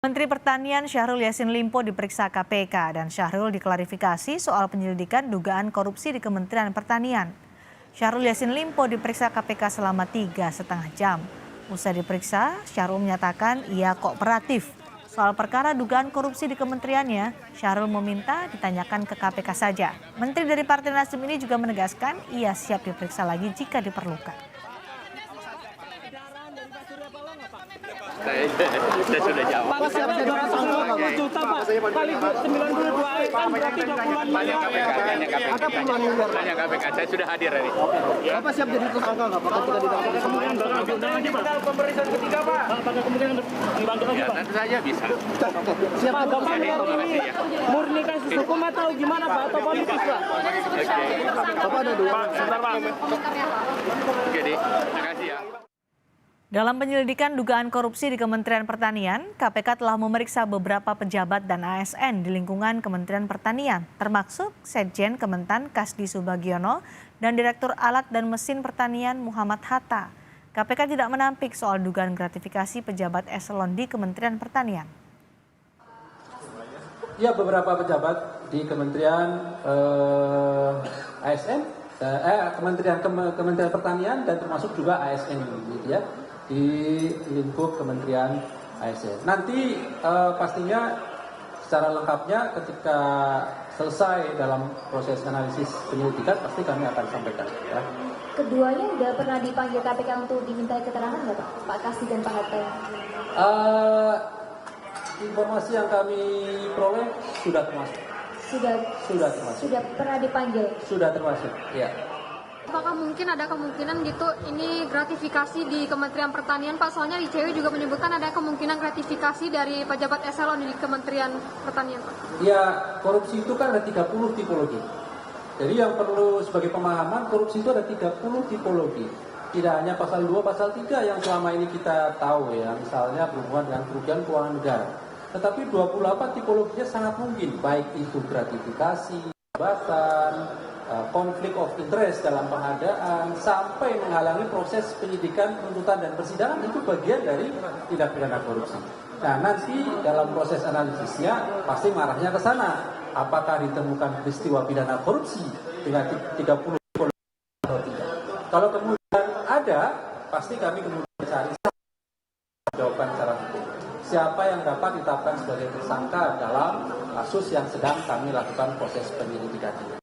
Menteri Pertanian Syahrul Yassin Limpo diperiksa KPK dan Syahrul diklarifikasi soal penyelidikan dugaan korupsi di Kementerian Pertanian. Syahrul Yassin Limpo diperiksa KPK selama 3,5 jam. Usai diperiksa, Syahrul menyatakan ia kooperatif. Soal perkara dugaan korupsi di kementeriannya, Syahrul meminta ditanyakan ke KPK saja. Menteri dari Partai Nasdem ini juga menegaskan ia siap diperiksa lagi jika diperlukan. Saya sudah jawab. Pak, siapa jadi tersangka 4 juta, Pak? Kali 92 kan berarti 20-an miliar. Ada puluhan miliar. Tanya KPK, saya sudah hadir hari. Bapak siap jadi tersangka nggak, Pak? Ketika ditangkap Kemudian berlanjutan lagi, Pak. Pemeriksaan ketiga, Pak. apakah kemudian dibantu lagi, Ya, Pak? tentu saja bisa. Siap, Pak. Bapak ini murni kasus hukum atau gimana, Pak? Atau politis, Pak? Oke. Bapak ada dua. Pak, sebentar, Pak. Oke, Dik. Terima kasih ya. Dalam penyelidikan dugaan korupsi di Kementerian Pertanian, KPK telah memeriksa beberapa pejabat dan ASN di lingkungan Kementerian Pertanian, termasuk Sekjen Kementan Kasdi Subagiono dan Direktur Alat dan Mesin Pertanian Muhammad Hatta. KPK tidak menampik soal dugaan gratifikasi pejabat eselon di Kementerian Pertanian. Ya, beberapa pejabat di Kementerian ASN, Kementerian Pertanian dan termasuk juga ASN, gitu ya, di lingkup Kementerian ASN. Nanti pastinya secara lengkapnya ketika selesai dalam proses analisis penyelidikan pasti kami akan sampaikan. Ya. Keduanya udah pernah dipanggil KPK untuk diminta keterangan nggak, Pak Kasdi dan Pak Hatta? Informasi yang kami peroleh sudah termasuk. Sudah termasuk. Sudah pernah dipanggil. Sudah termasuk. Ya. Apakah mungkin ada kemungkinan gitu ini gratifikasi di Kementerian Pertanian, Pak? Soalnya ICW juga menyebutkan ada kemungkinan gratifikasi dari pejabat eselon di Kementerian Pertanian, Pak. Ya, korupsi itu kan ada 30 tipologi. Jadi yang perlu sebagai pemahaman, korupsi itu ada 30 tipologi. Tidak hanya pasal 2, pasal 3 yang selama ini kita tahu ya, misalnya berhubungan dengan kerugian keuangan negara. Tetapi 28 tipologinya sangat mungkin, baik itu gratifikasi, jabatan, konflik of interest dalam pengadaan, sampai menghalangi proses penyidikan, penuntutan, dan persidangan, itu bagian dari tindak pidana korupsi. Nah, nanti dalam proses analisisnya pasti marahnya ke sana. Apakah ditemukan peristiwa pidana korupsi dengan 30 atau tidak? Kalau kemudian ada, pasti kami kemudian cari jawaban secara hukum. Siapa yang dapat ditetapkan sebagai tersangka dalam kasus yang sedang kami lakukan proses penyelidikan ini.